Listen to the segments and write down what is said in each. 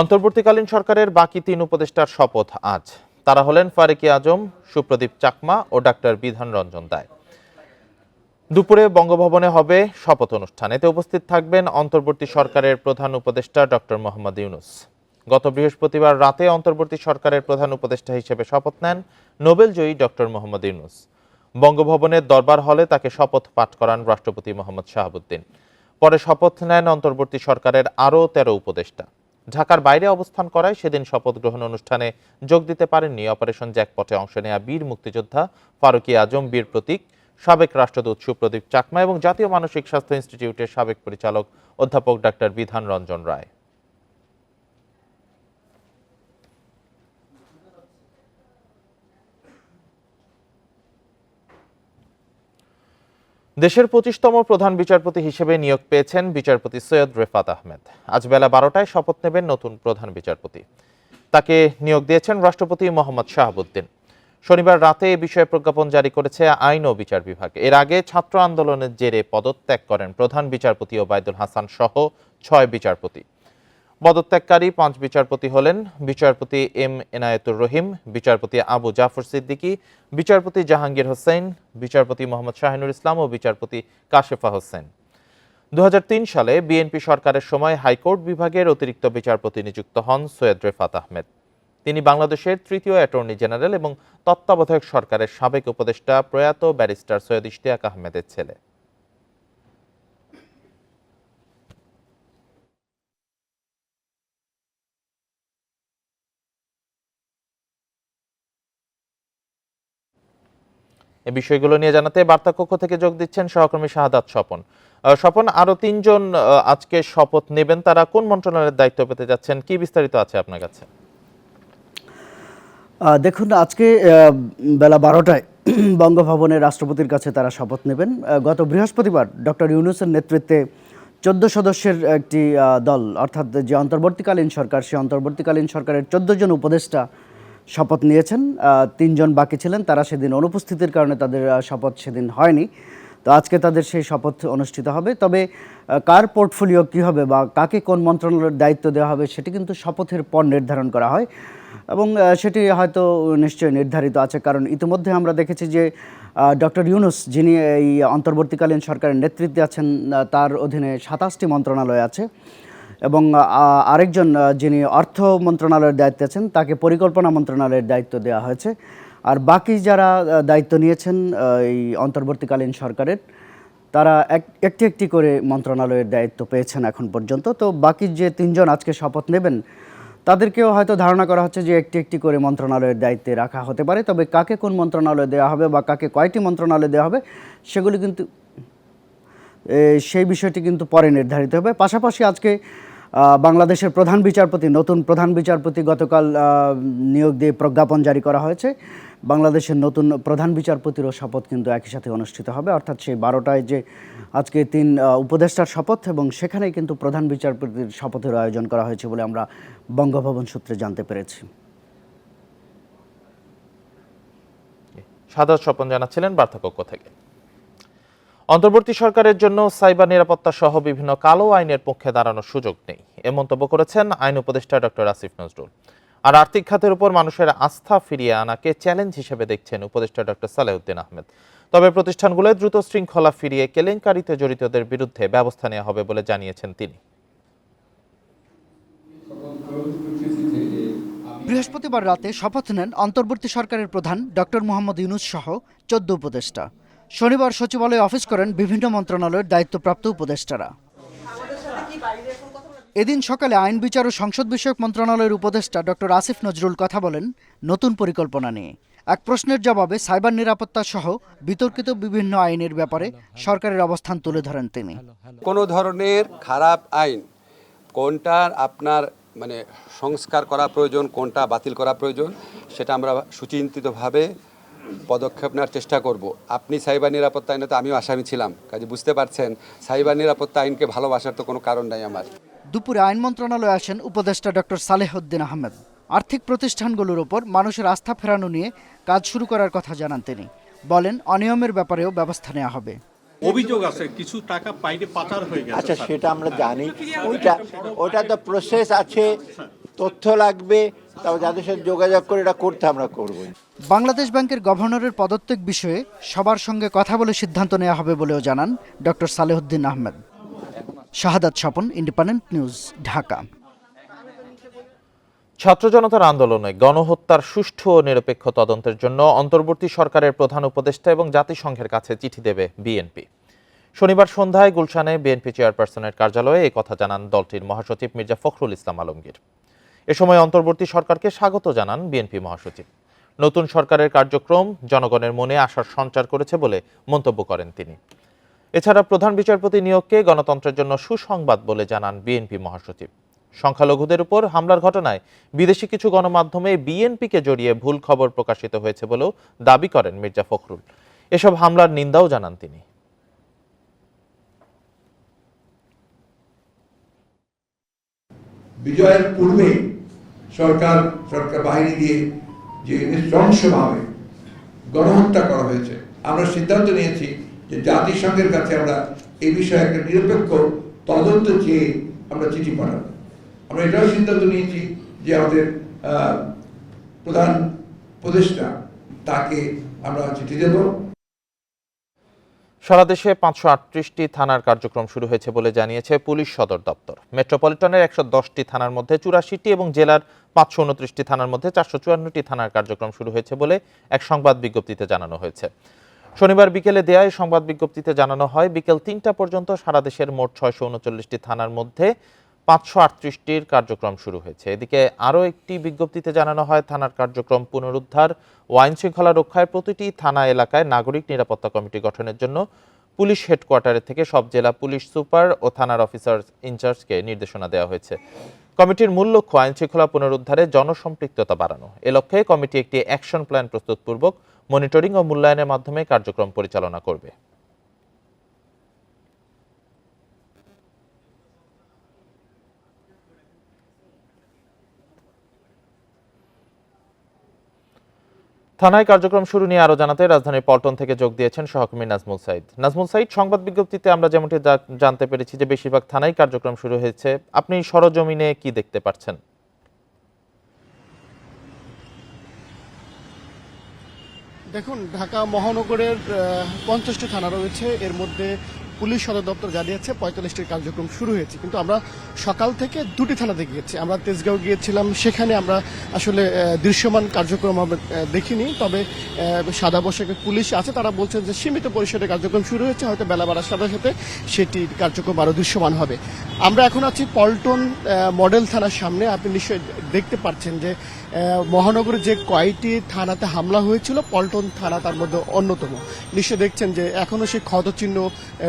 অন্তর্বর্তীকালীন সরকারের বাকি ৩ উপদেষ্টার শপথ আজ। তারা হলেন ফারুকী আজম, সুপ্রদীপ চাকমা ও ডাক্তার বিধান রঞ্জন দায়। দুপুরে বঙ্গভবনে হবে শপথ অনুষ্ঠান। এতে উপস্থিত থাকবেন অন্তর্বর্তী সরকারের প্রধান উপদেষ্টা ডক্টর মোহাম্মদ ইউনূস। গত বৃহস্পতিবার রাতে অন্তর্বর্তী সরকারের প্রধান উপদেষ্টা হিসেবে শপথ নেন নোবেলজয়ী ডক্টর মোহাম্মদ ইউনূস। বঙ্গভবনের দরবার হলে তাকে শপথ পাঠ করান রাষ্ট্রপতি মোহাম্মদ শাহাবুদ্দিন। পরে শপথ নেন অন্তর্বর্তী সরকারের আরও ১৩ উপদেষ্টা। ঢাকার বাইরে অবস্থান করায় সেদিন শপথ গ্রহণ অনুষ্ঠানে যোগ দিতে পারেননি অপারেশন জ্যাকপটে অংশ নেয়া বীর মুক্তিযোদ্ধা ফারুকী আজম, বীর প্রতীক, সাবেক রাষ্ট্রদূত সুপ্রদীপ চাকমা এবং জাতীয় মানসিক স্বাস্থ্য ইনস্টিটিউটের সাবেক পরিচালক অধ্যাপক ডাক্তার বিধান রঞ্জন রায়। দেশের ২৫তম প্রধান বিচারপতি হিসেবে নিয়োগ পেয়েছেন বিচারপতি সৈয়দ রেফাত আহমেদ। আজ বেলা ১২টায় শপথ নেবেন নতুন প্রধান বিচারপতি। তাকে নিয়োগ দিয়েছেন রাষ্ট্রপতি মোহাম্মদ শাহাবুদ্দিন। শনিবার রাতে এ বিষয়ে প্রজ্ঞাপন জারি করেছে আইন ও বিচার বিভাগ। এর আগে ছাত্র আন্দোলনের জেরে পদত্যাগ করেন প্রধান বিচারপতি ওবায়দুল হাসান সহ ৬ বিচারপতি। পদত্যাগকারী ৫ বিচারপতি হলেন বিচারপতি এম এনায়েতুর রহিম, বিচারপতি আবু জাফর সিদ্দিকী, বিচারপতি জাহাঙ্গীর হোসেন, বিচারপতি মোহাম্মদ শাহিনুর ইসলাম ও বিচারপতি কাশেফা হোসেন। ২০০৩ সালে বিএনপি সরকারের সময় হাইকোর্ট বিভাগের অতিরিক্ত বিচারপতি নিযুক্ত হন সৈয়দ রেফাত আহমেদ। তিনি বাংলাদেশের তৃতীয় অ্যাটর্নি জেনারেল এবং তত্ত্বাবধায়ক সরকারের সাবেক উপদেষ্টা প্রয়াত ব্যারিস্টার সৈয়দ ইশতিয়াক আহমেদের ছেলে। এই বিষয়গুলো নিয়ে জানাতে বার্তা কক্ষ থেকে যোগ দিচ্ছেন সহকর্মী শাহাদাত স্বপন। স্বপন, আরো ৩ জন আজকে শপথ নেবেন, তারা কোন মন্ত্রণালয়ের দায়িত্ব পেতে যাচ্ছেন, কি বিস্তারিত আছে আপনার কাছে? দেখুন, আজকে বেলা ১২টায় বঙ্গভবনে রাষ্ট্রপতির কাছে তারা শপথ নেবেন। গত বৃহস্পতিবার ডক্টর ইউনূসের নেতৃত্বে ১৪ সদস্যের একটি দল, অর্থাৎ যে অন্তর্বর্তীকালীন সরকার, সেই অন্তর্বর্তীকালীন সরকারের ১৪ জন উপদেষ্টা শপথ নিয়েছেন। ৩ জন বাকি ছিলেন, তারা সেদিন অনুপস্থিতির কারণে তাদের শপথ সেদিন হয়নি। তো আজকে তাদের সেই শপথ অনুষ্ঠিত হবে। তবে কার পোর্টফোলিও কী হবে বা কাকে কোন মন্ত্রণালয়ের দায়িত্ব দেওয়া হবে সেটি কিন্তু শপথের পর নির্ধারণ করা হয় এবং সেটি হয়তো নিশ্চয়ই নির্ধারিত আছে, কারণ ইতিমধ্যে আমরা দেখেছি যে ডক্টর ইউনূস, যিনি এই অন্তর্বর্তীকালীন সরকারের নেতৃত্বে আছেন, তার অধীনে ২৭টি মন্ত্রণালয় আছে এবং আরেকজন যিনি অর্থ মন্ত্রণালয়ের দায়িত্বে আছেন তাকে পরিকল্পনা মন্ত্রণালয়ের দায়িত্ব দেওয়া হয়েছে। আর বাকি যারা দায়িত্ব নিয়েছেন এই অন্তর্বর্তীকালীন সরকারের, তারা একটি একটি করে মন্ত্রণালয়ের দায়িত্ব পেয়েছেন এখন পর্যন্ত। তো বাকি যে ৩ জন আজকে শপথ নেবেন তাদেরকেও হয়তো ধারণা করা হচ্ছে যে একটি একটি করে মন্ত্রণালয়ের দায়িত্বে রাখা হতে পারে। তবে কাকে কোন মন্ত্রণালয় দেওয়া হবে বা কাকে কয়টি মন্ত্রণালয় দেওয়া হবে সেগুলি কিন্তু সেই বিষয়টি কিন্তু পরে নির্ধারিত হবে। পাশাপাশি আজকে বাংলাদেশের প্রধান বিচারপতি, নতুন প্রধান বিচারপতি গতকাল নিয়োগ দিয়ে প্রজ্ঞাপন জারি করা হয়েছে। বাংলাদেশের নতুন প্রধান বিচারপতিরও শপথ কিন্তু একই সাথে অনুষ্ঠিত হবে, অর্থাৎ সেই ১২টায় যে আজকে ৩ উপদেষ্টার শপথ এবং সেখানেই কিন্তু প্রধান বিচারপতির শপথের আয়োজন করা হয়েছে বলে আমরা বঙ্গভবন সূত্রে জানতে পেরেছি। শাহাদাত স্বপন জানাচ্ছিলেন বার্তা কক্ষ থেকে। অন্তর্বর্তী সরকারের জন্য সাইবার নিরাপত্তা সহ বিভিন্ন কালো আইনের পক্ষে দাঁড়ানোর সুযোগ নেই, এ মন্তব্য করেছেন আইন উপদেষ্টা ডক্টর আসিফ নজরুল। আর আর্থিক খাতের উপর মানুষের আস্থা ফিরিয়ে আনাকে চ্যালেঞ্জ হিসেবে দেখছেন উপদেষ্টা ডক্টর সালেউদ্দিন আহমেদ। তবে প্রতিষ্ঠানগুলোয় দ্রুত শৃঙ্খলা ফিরিয়ে কেলেঙ্কারিতে জড়িতদের বিরুদ্ধে ব্যবস্থা নেওয়া হবে বলে জানিয়েছেন তিনি। বৃহস্পতিবার রাতে শপথ নেন অন্তর্বর্তী সরকারের প্রধান ডক্টর মোহাম্মদ ইউনূস সহ ১৪ উপদেষ্টা। শনিবার সচিবালয়ে অফিস করেন বিভিন্ন মন্ত্রণালয়ের দায়িত্বপ্রাপ্ত উপদেষ্টারা। এদিন সকালে আইন, বিচার ও সংসদ বিষয়ক মন্ত্রণালয়ের উপদেষ্টা ডক্টর আসিফ নজরুল কথা বলেন নতুন পরিকল্পনা নিয়ে। এক প্রশ্নের জবাবে সাইবার নিরাপত্তা সহ বিতর্কিত বিভিন্ন আইনের ব্যাপারে সরকারের অবস্থান তুলে ধরেন তিনি। কোনো ধরনের খারাপ আইন কোনটার আপনার সংস্কার করা প্রয়োজন, কোনটা বাতিল করা প্রয়োজন, সেটা আমরা সুচিন্তিতভাবে পদক্ষেপ নেওয়ার চেষ্টা করব। আপনি সাইবার নিরাপত্তা আইনে তো আমিও আসামি ছিলাম, কাজে বুঝতে পারছেন সাইবার নিরাপত্তা আইনকে ভালোবাসার তো কোনো কারণ নাই আমার। দুপুরে আইন মন্ত্রণালয়ে আসেন উপদেষ্টা ডক্টর সালেহউদ্দিন আহমেদ। আর্থিক প্রতিষ্ঠানগুলোর ওপর মানুষের আস্থা ফেরানো নিয়ে কাজ শুরু করার কথা জানান তিনি। বলেন অনিয়মের ব্যাপারেও ব্যবস্থা নেওয়া হবে। অভিযোগ আছে কিছু টাকা বাইরে পাচার হয়ে গেছে। আচ্ছা, সেটা আমরা জানি, ওটা তো প্রসেস আছে, তথ্য লাগবে, তবে যাদের সাথে যোগাযোগ করে এটা করতে আমরা করব। বাংলাদেশ ব্যাংকের গভর্নরের পদত্যাগ বিষয়ে সবার সঙ্গে কথা বলে সিদ্ধান্ত নেওয়া হবে বলেও জানান ডক্টর সালেহুদ্দিন আহমেদ। শাহাদাত স্বপন, ইন্ডিপেন্ডেন্ট নিউজ, ঢাকা। ছাত্র জনতার আন্দোলনে গণহত্যার সুষ্ঠু ও নিরপেক্ষ তদন্তের জন্য অন্তর্বর্তী সরকারের প্রধান উপদেষ্টা এবং জাতিসংঘের কাছে চিঠি দেবে বিএনপি। শনিবার সন্ধ্যায় গুলশানে বিএনপি চেয়ারপারসনের কার্যালয়ে এই কথা জানান দলটির মহাসচিব মির্জা ফখরুল ইসলাম আলমগীর। এ সময় অন্তর্বর্তী সরকারকে স্বাগত জানান বিএনপি মহাসচিব। নতুন সরকারের কার্যক্রম জনগণের মনে আশার সঞ্চার করেছে বলে মন্তব্য করেন তিনি। এছাড়া প্রধান বিচারপতি নিয়োগকে গণতন্ত্রের জন্য সুসংবাদ বলে জানান বিএনপি মহাসচিব। সংখ্যালঘুদের উপর হামলার ঘটনায় বিদেশি কিছু গণমাধ্যমে বিএনপিকে জড়িয়ে ভুল খবর প্রকাশিত হয়েছে বলেও দাবি করেন মির্জা ফখরুল। এসব হামলার নিন্দাও জানান তিনি। বিজয়ের পূর্বে সরকার বাহিনী দিয়ে যে নৃশংসভাবে গণহত্যা করা হয়েছে, আমরা সিদ্ধান্ত নিয়েছি যে জাতিসংঘের কাছে আমরা এই বিষয়ে একটা নিরপেক্ষ তদন্ত চেয়ে আমরা চিঠি পাঠাবো। আমরা এটাও সিদ্ধান্ত নিয়েছি যে আমাদের প্রধান উপদেষ্টা তাকে আমরা চিঠি দেব। সারা দেশে 538টি থানার কার্যক্রম শুরু হয়েছে বলে জানিয়েছে পুলিশ সদর দপ্তর। মেট্রোপলিটনের 110টি থানার মধ্যে 84টি এবং জেলার 529টি থানার মধ্যে 454টি থানার কার্যক্রম শুরু হয়েছে বলে এক সংবাদ বিজ্ঞপ্তিতে জানানো হয়েছে। শনিবার বিকেলে দেয়া এই সংবাদ বিজ্ঞপ্তিতে জানানো হয়, বিকেল 3টা পর্যন্ত সারা দেশের মোট 639টি থানার মধ্যে 538টির কার্যক্রম শুরু হয়েছে। এদিকে আরও একটি বিজ্ঞপ্তিতে জানানো হয়, থানার কার্যক্রম পুনরুদ্ধার ও আইন শৃঙ্খলা রক্ষায় প্রতিটি থানা এলাকায় নাগরিক নিরাপত্তা কমিটি গঠনের জন্য পুলিশ হেডকোয়ার্টারের থেকে সব জেলা পুলিশ সুপার ও থানার অফিসার ইনচার্জকে নির্দেশনা দেওয়া হয়েছে। কমিটির মূল লক্ষ্য আইন শৃঙ্খলা পুনরুদ্ধারে জনসম্পৃক্ততা বাড়ানো। এ লক্ষ্যে কমিটি একটি অ্যাকশন প্ল্যান প্রস্তুতপূর্বক মনিটরিং ও মূল্যায়নের মাধ্যমে কার্যক্রম পরিচালনা করবে। থানায় কার্যক্রম শুরু নিয়ে আরো জানাতে রাজধানীর পল্টন থেকে যোগ দিয়েছেন সহকর্মী নাজমুল সাইদ। নাজমুল সাইদ, সংবাদ বিজ্ঞপ্তিতে আমরা যেমনটি জানতে পেরেছি যে বেশিরভাগ থানায় কার্যক্রম শুরু হয়েছে, আপনি সরজমিনে কি দেখতে পাচ্ছেন? দেখুন, ঢাকা মহানগরের 50টি থানা রয়েছে, এর মধ্যে পুলিশ সদর দপ্তর জানিয়েছে 45টির কার্যক্রম শুরু হয়েছে। কিন্তু আমরা সকাল থেকে 2টি থানাতে গিয়েছি। আমরা তেজগাঁও গিয়েছিলাম, সেখানে আমরা আসলে দৃশ্যমান কার্যক্রম আমরা দেখিনি। তবে সাদা পোশাকে পুলিশ আছে, তারা বলছেন যে সীমিত পরিসরে কার্যক্রম শুরু হয়েছে, হয়তো বেলা বাড়ার সাথে সাথে সেটি কার্যক্রম আরও দৃশ্যমান হবে। আমরা এখন আছি পল্টন মডেল থানার সামনে। আপনি নিশ্চয়ই দেখতে পাচ্ছেন যে মহানগরে যে কয়টি থানাতে হামলা হয়েছিল, পল্টন থানা তার মধ্যে অন্যতম। নিশ্চয় দেখছেন যে এখনো সেই ক্ষতচিহ্ন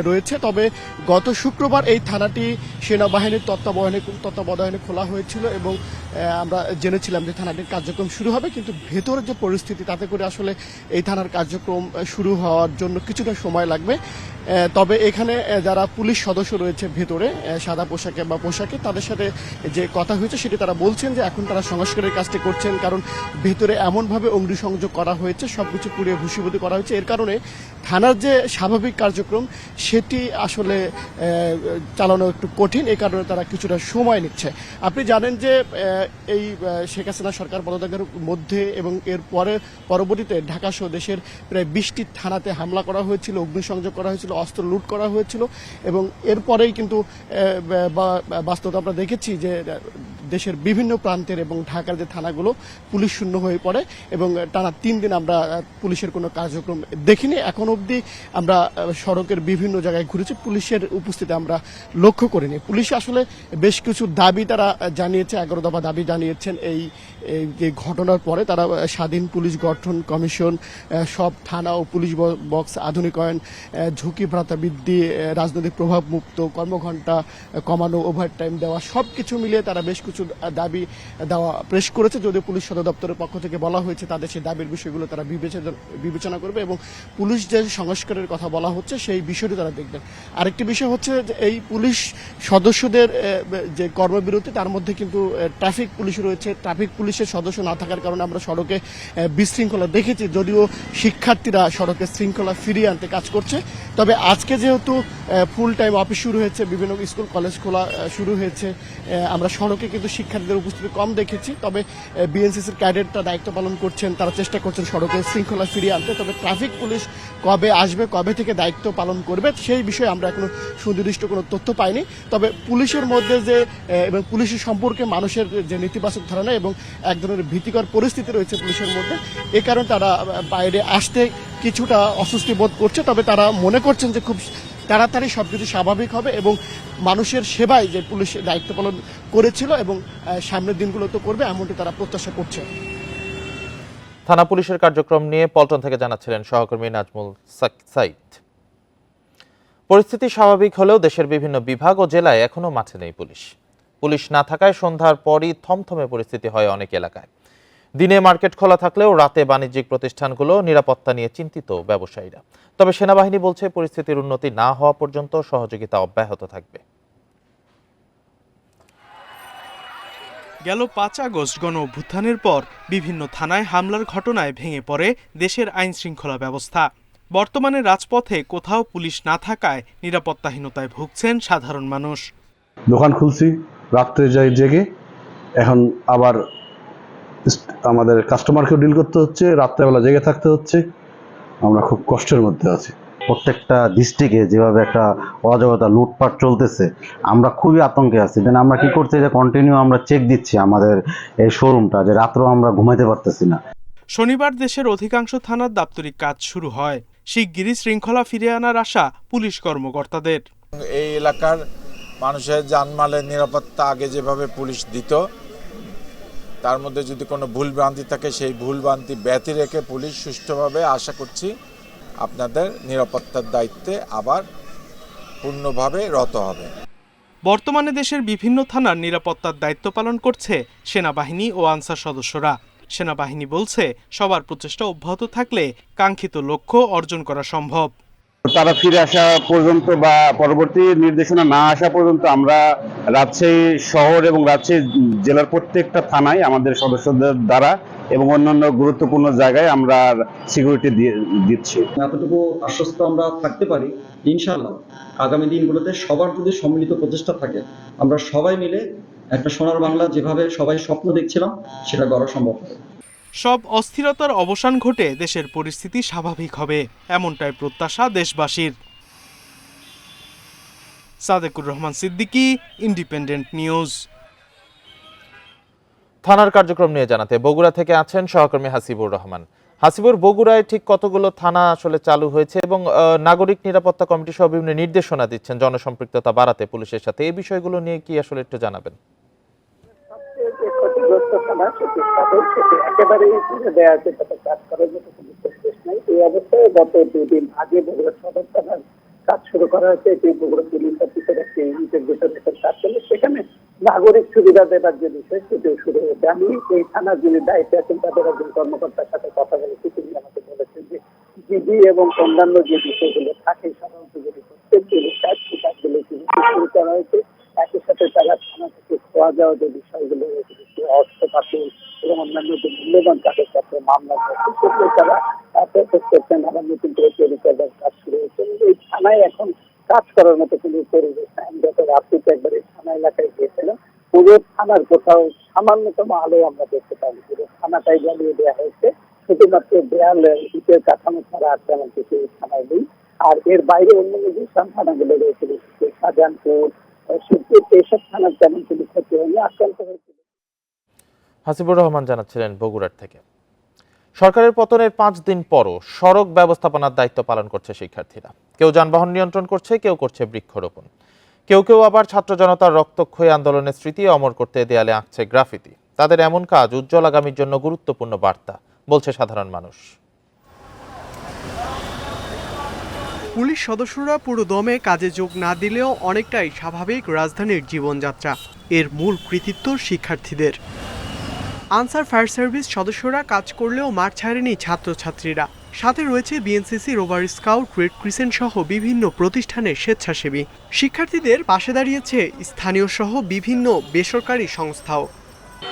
রয়েছে। তবে গত শুক্রবার এই থানাটি সেনাবাহিনীর তত্ত্বাবধানে খোলা হয়েছিল এবং আমরা জেনেছিলাম যে থানাটির কার্যক্রম শুরু হবে, কিন্তু ভেতরের যে পরিস্থিতি, তাতে করে আসলে এই থানার কার্যক্রম শুরু হওয়ার জন্য কিছুটা সময় লাগবে। তবে এখানে যারা পুলিশ সদস্য রয়েছে ভেতরে সাদা পোশাকে বা পোশাকে, তাদের সাথে যে কথা হয়েছে সেটি তারা বলছেন যে এখন তারা সংস্কারের কাজটি করছেন, কারণ ভেতরে এমনভাবে অগ্নিসংযোগ করা হয়েছে, সবকিছু পুড়িয়ে ভূষীভূত করা হয়েছে। এর কারণে থানার যে স্বাভাবিক কার্যক্রম সেটি আসলে চালানো একটু কঠিন, এই কারণে তারা কিছুটা সময় নিচ্ছে। আপনি জানেন যে এই শেখ হাসিনা সরকার পদত্যাগের মধ্যে এবং এর পরবর্তীতে ঢাকা সহ দেশের প্রায় 20টি থানাতে হামলা করা হয়েছিল, অগ্নিসংযোগ করা হয়েছিল, অস্ত্র লুট করা হয়েছিল এবং এরপরেই কিন্তু বাস্তবতা আমরা দেখেছি যে দেশের বিভিন্ন প্রান্তের এবং ঢাকার যে থানাগুলো পুলিশ শূন্য হয়ে পড়ে এবং টানা 3 দিন আমরা পুলিশের কোনো কার্যক্রম দেখিনি। এখন অবধি আমরা সড়কের বিভিন্ন জায়গায় ঘুরেছি, পুলিশের উপস্থিতি আমরা লক্ষ্য করিনি। পুলিশ আসলে বেশ কিছু দাবি তারা জানিয়েছে, 11 দফা দাবি জানিয়েছেন এই যে ঘটনার পরে। তারা স্বাধীন পুলিশ গঠন কমিশন, সব থানা ও পুলিশ বক্স আধুনিকায়ন, ঝুঁকি ভাতা বৃদ্ধি, রাজনৈতিক প্রভাব মুক্ত, কর্মঘণ্টা কমানো, ওভারটাইম দেওয়া, সব কিছু মিলিয়ে তারা বেশ কিছু কিছু দাবি দেওয়া পেশ করেছে, যদিও পুলিশ সদর দপ্তরের পক্ষ থেকে বলা হয়েছে তাদের সেই দাবির বিষয়গুলো তারা বিবেচনা করবে এবং পুলিশ যে সংস্কারের কথা বলা হচ্ছে সেই বিষয়টি তারা দেখবেন। আরেকটি বিষয় হচ্ছে যে এই পুলিশ সদস্যদের যে কর্মবিরতি তার মধ্যে কিন্তু ট্রাফিক পুলিশ রয়েছে। ট্রাফিক পুলিশের সদস্য না থাকার কারণে আমরা সড়কে বিশৃঙ্খলা দেখেছি, যদিও শিক্ষার্থীরা সড়কে শৃঙ্খলা ফিরিয়ে আনতে কাজ করছে। তবে আজকে যেহেতু ফুল টাইম অফিস শুরু হয়েছে, বিভিন্ন স্কুল কলেজ খোলা শুরু হয়েছে, আমরা সড়কে কিন্তু শিক্ষার্থীদের উপস্থিতি কম দেখেছি। তবে বিএনসিসির ক্যাডেটরা দায়িত্ব পালন করছেন, তারা চেষ্টা করছেন সড়কে শৃঙ্খলা ফিরিয়ে আনতে। তবে ট্রাফিক পুলিশ কবে আসবে, কবে থেকে দায়িত্ব পালন করবে সেই বিষয়ে আমরা এখনো সুনির্দিষ্ট কোনো তথ্য পাইনি। তবে পুলিশের মধ্যে যে এবং পুলিশের সম্পর্কে মানুষের যে নেতিবাচক ধারণা এবং এক ধরনের ভীতিকর পরিস্থিতি রয়েছে পুলিশের মধ্যে, এ কারণে তারা বাইরে আসতে কিছুটা অস্বস্তি বোধ করছে। তবে তারা মনে করছেন যে খুব তাড়াতাড়ি সবকিছু স্বাভাবিক হবে এবং মানুষের সেবায় যে পুলিশ দায়িত্ব পালন করেছিল এবং সামনের দিনগুলো তো করবে, এমনটি তারা প্রত্যাশা করছে। থানা পুলিশের কার্যক্রম নিয়ে পল্টন থেকে জানাচ্ছিলেন সহকর্মী নাজমুল সাইদ। পরিস্থিতি স্বাভাবিক হলেও দেশের বিভিন্ন বিভাগ ও জেলায় এখনো মাঠে নেই পুলিশ। পুলিশ না থাকায় সন্ধ্যার পরই থমথমে পরিস্থিতি হয় অনেক এলাকায়। দিনে মার্কেট খোলা থাকলেও রাতে বাণিজ্যিক প্রতিষ্ঠানগুলো নিরাপত্তা নিয়ে চিন্তিত ব্যবসায়ীরা। তবে সেনাবাহিনী বলছে পরিস্থিতির উন্নতি না হওয়া পর্যন্ত সহযোগিতা অব্যাহত থাকবে। গেল ৫ আগস্ট গণ অভ্যুত্থানের পর বিভিন্ন থানায় হামলার ঘটনায় ভেঙে পড়ে দেশের আইন শৃঙ্খলা ব্যবস্থা। বর্তমানে রাজপথে কোথাও পুলিশ না থাকায় নিরাপত্তাহীনতায় ভুগছেন সাধারণ মানুষ। দোকান খুলছি, রাত্রে যাই জেগে, এখন আবার আমাদের কাস্টমারকেও ডিল করতে হচ্ছে, রাত্রেবেলা জেগে থাকতে হচ্ছে। আমরা খুব কষ্টের মধ্যে আছি। প্রত্যেকটা ডিস্ট্রিক্টে যেভাবে একটা অরাজকতা লুটপাট চলতেছে, আমরা খুবই আতঙ্কে আছি। দেন আমরা কি করছি যে কন্টিনিউ আমরা চেক দিচ্ছি আমাদের এই শোরুমটা, যে রাত্রেও আমরা ঘুমাইতে পারতেছি না। শনিবার দেশের অধিকাংশ থানার দাপ্তরিক কাজ শুরু হয়। শিগগিরই শৃঙ্খলা ফিরিয়ে আনার আশা পুলিশ কর্মকর্তাদের। এই এলাকার মানুষের জানমালের নিরাপত্তা আগে যেভাবে পুলিশ দিত, তার মধ্যে যদি কোনো ভুলভ্রান্তি থাকে সেই ভুলভ্রান্তি ব্যতি রেখে পুলিশ সুষ্ঠুভাবে আশা করছি আপনাদের নিরাপত্তার দায়িত্বে আবার পূর্ণভাবে রত হবে। বর্তমানে দেশের বিভিন্ন থানার নিরাপত্তার দায়িত্ব পালন করছে সেনাবাহিনী ও আনসার সদস্যরা। সেনাবাহিনী বলছে সবার প্রচেষ্টা অব্যাহত থাকলে কাঙ্ক্ষিত লক্ষ্য অর্জন করা সম্ভব। তারা ফিরে আসা পর্যন্ত বা পরবর্তী নির্দেশনা না আসা পর্যন্ত আমরা রাজশাহী শহর এবং রাজশাহী জেলার প্রত্যেকটা থানায় আমাদের সদস্যদের দ্বারা এবং অন্যান্য গুরুত্বপূর্ণ জায়গায় আমরা সিকিউরিটি দিচ্ছি। এতটুকু আশ্বস্ত আমরা থাকতে পারি, ইনশাআল্লাহ আগামী দিনগুলোতে সবার যদি সম্মিলিত প্রচেষ্টা থাকে, আমরা সবাই মিলে একটা সোনার বাংলা যেভাবে সবাই স্বপ্ন দেখছিলাম সেটা গড়া সম্ভব হবে। সব অস্থিরতার অবসান ঘটে দেশের পরিস্থিতি স্বাভাবিক হবে, এমনটাই প্রত্যাশা দেশবাসীর। Sadequr Rahman Siddiqui, independent news. থানার কার্যক্রম নিয়ে জানাতে বগুড়া থেকে আছেন সহকর্মী হাসিবুর রহমান। হাসিবুর, বগুড়ায় ঠিক কতগুলো থানা আসলে চালু হয়েছে এবং নাগরিক নিরাপত্তা কমিটি সহ বিভিন্ন নির্দেশনা দিচ্ছেন জনসম্পৃক্ততা বাড়াতে পুলিশের সাথে, এই বিষয়গুলো নিয়ে কি আসলে একটু জানাবেন? এই অবস্থায় গত 2 দিন আগে বগুড়া সদর থানার কাজ শুরু করা হয়েছে। এটি বগুড়া পুলিশ অফিসের একটি ইন্টিগ্রেটেড কাজ চলে, সেখানে নাগরিক সুবিধা দেবার যে বিষয় সেটিও শুরু হয়েছে। আমি এই থানার যিনি দায়িত্বে আছেন তাদের একজন কর্মকর্তার সাথে কথা বলেছি, তিনি আমাকে বলেছেন যে জিডি এবং অন্যান্য যে বিষয়গুলো থাকে সাধারণত যদি প্রত্যেকগুলো কাজগুলো শুরু করা হয়েছে। একই সাথে তারা থানা থেকে খোয়া যাওয়া যে বিষয়গুলো রয়েছে, অস্ত্রপাতি এবং অন্যান্য যে মূল্যবান কাগজপত্র মামলা করছে সেগুলো তারা প্রসেস করছেন। আবার নতুন করে তৈরি করার কাজ শুরু হয়েছে। এই থানায় এখন কাজ করার মতো কোনো পরিবেশ নাই। আমি গত রাত্রিতে একবার এই থানা এলাকায় গিয়েছিলাম, পুরো থানার কোথাও সামান্যতম আলো আমরা দেখতে পাইনি। পুরো থানাটাই জ্বালিয়ে দেওয়া হয়েছে, শুধুমাত্র দেয়াল ইটের কাঠামো ছাড়া আর তেমন কিছু এই থানায় নেই। আর এর বাইরে অন্যান্য যে থানাগুলো রয়েছে, শাহজাহানপুর, এইসব থানার তেমন কোনো ক্ষতি হয়নি, আক্রান্ত হয়েছিল। হাসিবুর রহমান জানাচ্ছিলেন বগুড়ার থেকে। সরকারের পতনের 5 দিন পরও সড়ক ব্যবস্থাপনার দায়িত্ব পালন করছে শিক্ষার্থীরা। কেউ যানবাহন নিয়ন্ত্রণ করছে, কেউ করছে বৃক্ষরোপণ, কেউ আবার ছাত্র জনতার রক্তক্ষয়ী আন্দোলনের স্মৃতি অমর করতে দেয়ালে আঁকছে গ্রাফিতি। তাদের এমন কাজ উজ্জ্বল আগামীর জন্য গুরুত্বপূর্ণ বার্তা, বলছে সাধারণ মানুষ। পুলিশ সদস্যরা পুরো দমে কাজে যোগ না দিলেও অনেকটাই স্বাভাবিক রাজধানীর জীবনযাত্রা। এর মূল কৃতিত্ব শিক্ষার্থীদের। আনসার ফায়ার সার্ভিস সদস্যরা কাজ করলেও মাঠ ছাড়েনি ছাত্রছাত্রীরা। সাথে রয়েছে BNCC, rover scout, red crescent সহ বিভিন্ন প্রতিষ্ঠানের স্বেচ্ছাসেবী। শিক্ষার্থীদের পাশে দাঁড়িয়েছে স্থানীয় সহ বিভিন্ন বেসরকারি সংস্থাও।